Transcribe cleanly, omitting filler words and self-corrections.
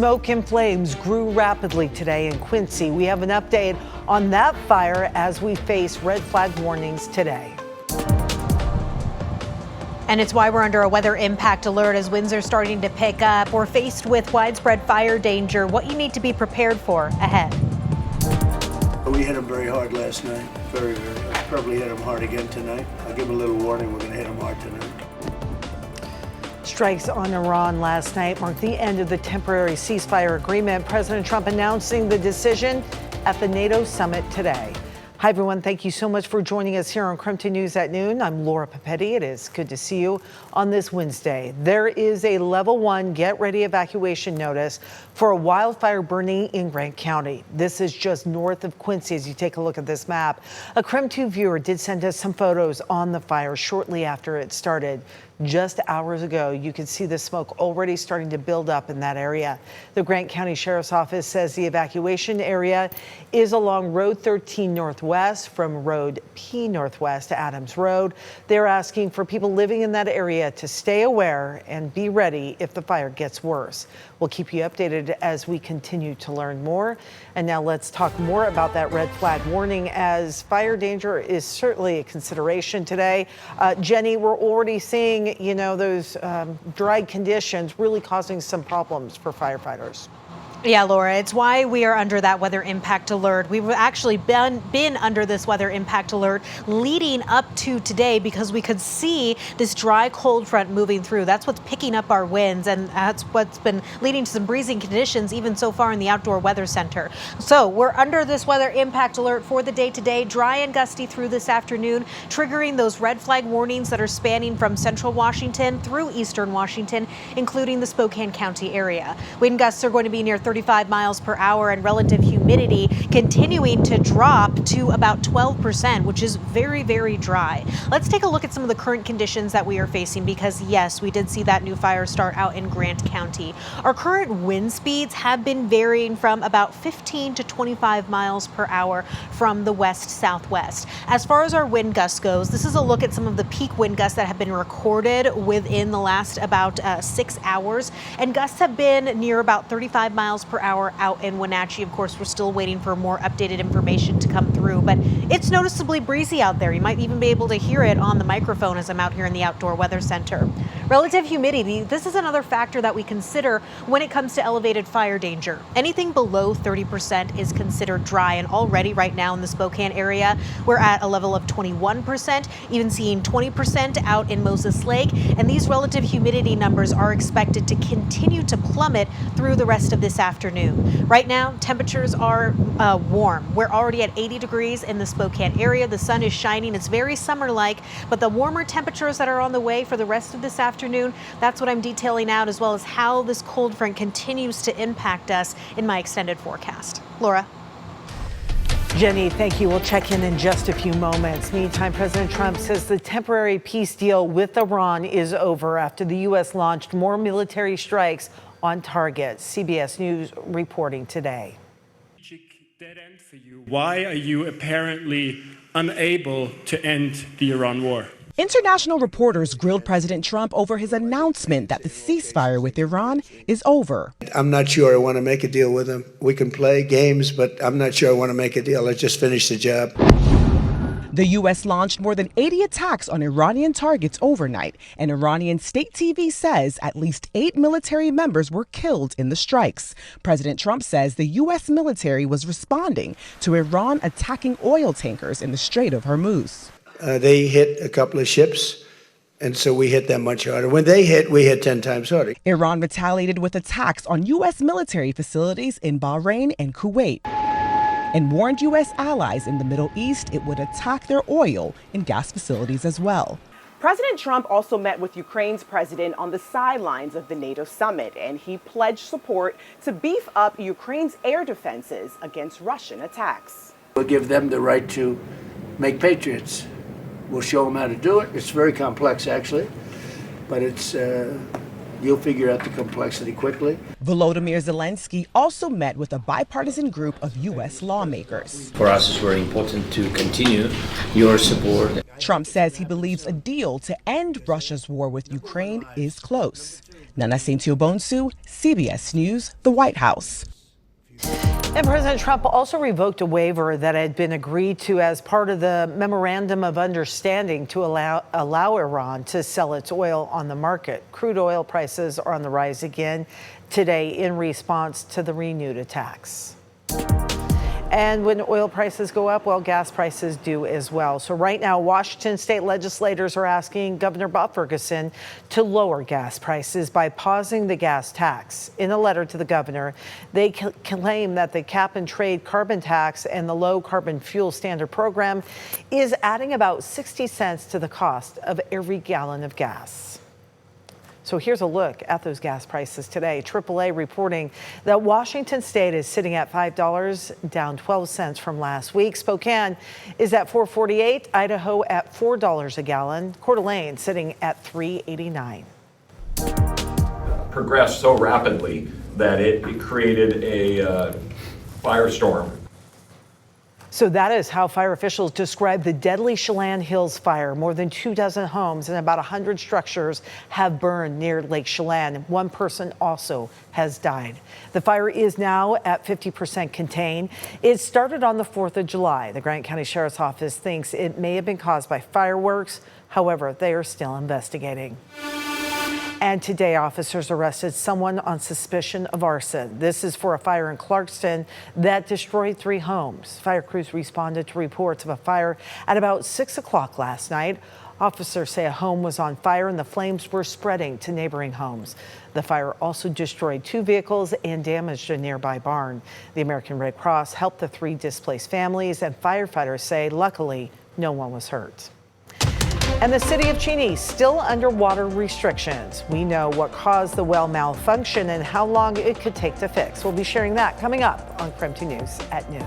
Smoke and flames grew rapidly today in Quincy. We have an update on that fire as we face red flag warnings today. And it's why we're under a weather impact alert as winds are starting to pick up. We're faced with widespread fire danger. What you need to be prepared for ahead. We hit them very hard last night. Very. Probably hit them hard again tonight. I'll give them a little warning. We're going to hit them hard tonight. Strikes on Iran last night marked the end of the temporary ceasefire agreement. President Trump announcing the decision at the NATO summit today. Hi, everyone. Thank you so much for joining us here on KREM News at Noon. I'm Laura Papetti. It is good to see you on this Wednesday. There is a level 1 get ready evacuation notice for a wildfire burning in Grant County. This is just north of Quincy as you take a look at this map. A KREM 2 viewer did send us some photos on the fire shortly after it started. Just hours ago, you could see the smoke already starting to build up in that area. The Grant County Sheriff's Office says the evacuation area is along Road 13 Northwest from Road P Northwest to Adams Road. They're asking for people living in that area to stay aware and be ready if the fire gets worse. We'll keep you updated as we continue to learn more. And now let's talk more about that red flag warning, as fire danger is certainly a consideration today. Jenny, we're already seeing, those dry conditions really causing some problems for firefighters. Yeah, Laura, it's why we are under that weather impact alert. We've actually been under this weather impact alert leading up to today because we could see this dry cold front moving through. That's what's picking up our winds, and that's what's been leading to some breezing conditions even so far in the Outdoor Weather Center. So we're under this weather impact alert for the day today, dry and gusty through this afternoon, triggering those red flag warnings that are spanning from central Washington through eastern Washington, including the Spokane County area. Wind gusts are going to be near 35 miles per hour, and relative humidity continuing to drop to about 12%, which is very, very dry. Let's take a look at some of the current conditions that we are facing because, yes, we did see that new fire start out in Grant County. Our current wind speeds have been varying from about 15 to 25 miles per hour from the west-southwest. As far as our wind gusts goes, this is a look at some of the peak wind gusts that have been recorded within the last about 6 hours, and gusts have been near about 35 miles per hour out in Wenatchee. Of course, we're still waiting for more updated information to come through, but it's noticeably breezy out there. You might even be able to hear it on the microphone as I'm out here in the Outdoor Weather Center. Relative humidity, this is another factor that we consider when it comes to elevated fire danger. Anything below 30% is considered dry, and already right now in the Spokane area, we're at a level of 21%, even seeing 20% out in Moses Lake, and these relative humidity numbers are expected to continue to plummet through the rest of this afternoon. Right now, temperatures are warm. We're already at 80 degrees in the Spokane area. The sun is shining. It's very summer-like, but the warmer temperatures that are on the way for the rest of this afternoon, that's what I'm detailing out, as well as how this cold front continues to impact us in my extended forecast. Laura. Jenny, thank you. We'll check in just a few moments. Meantime, President Trump says the temporary peace deal with Iran is over after the U.S. launched more military strikes on target. CBS News reporting today. Why are you apparently unable to end the Iran war? International reporters grilled President Trump over his announcement that the ceasefire with Iran is over. I'm not sure I want to make a deal with him. We can play games, but I'm not sure I want to make a deal. Let's just finish the job. The U.S. launched more than 80 attacks on Iranian targets overnight, and Iranian state TV says at least 8 military members were killed in the strikes. President Trump says the U.S. military was responding to Iran attacking oil tankers in the Strait of Hormuz. They hit a couple of ships, and so we hit them much harder. When they hit, we hit 10 times harder. Iran retaliated with attacks on U.S. military facilities in Bahrain and Kuwait, and warned U.S. allies in the Middle East it would attack their oil and gas facilities as well. President Trump also met with Ukraine's president on the sidelines of the NATO summit, and he pledged support to beef up Ukraine's air defenses against Russian attacks. We'll give them the right to make patriots. We'll show them how to do it. It's very complex, actually, but it's you'll figure out the complexity quickly. Volodymyr Zelensky also met with a bipartisan group of U.S. lawmakers. For us, it's very important to continue your support. Trump says he believes a deal to end Russia's war with Ukraine is close. Nana Saint-Bonsu, CBS News, the White House. And President Trump also revoked a waiver that had been agreed to as part of the Memorandum of Understanding to allow Iran to sell its oil on the market. Crude oil prices are on the rise again today in response to the renewed attacks. And when oil prices go up, well, gas prices do as well. So right now, Washington state legislators are asking Governor Bob Ferguson to lower gas prices by pausing the gas tax. In a letter to the governor, they claim that the cap and trade carbon tax and the low carbon fuel standard program is adding about 60 cents to the cost of every gallon of gas. So here's a look at those gas prices today. AAA reporting that Washington state is sitting at $5, down 12 cents from last week. Spokane is at $4.48, Idaho at $4 a gallon, Coeur d'Alene sitting at $3.89. Progressed so rapidly that it created a firestorm. So that is how fire officials describe the deadly Chelan Hills fire. More than 24 homes and about 100 structures have burned near Lake Chelan. One person also has died. The fire is now at 50% contained. It started on the 4th of July. The Grant County Sheriff's Office thinks it may have been caused by fireworks. However, they are still investigating. And today, officers arrested someone on suspicion of arson. This is for a fire in Clarkston that destroyed 3 homes. Fire crews responded to reports of a fire at about 6 o'clock last night. Officers say a home was on fire and the flames were spreading to neighboring homes. The fire also destroyed 2 vehicles and damaged a nearby barn. The American Red Cross helped the 3 displaced families, and firefighters say luckily no one was hurt. And the city of Cheney still under water restrictions. We know what caused the well malfunction and how long it could take to fix. We'll be sharing that coming up on KREM 2 News at noon.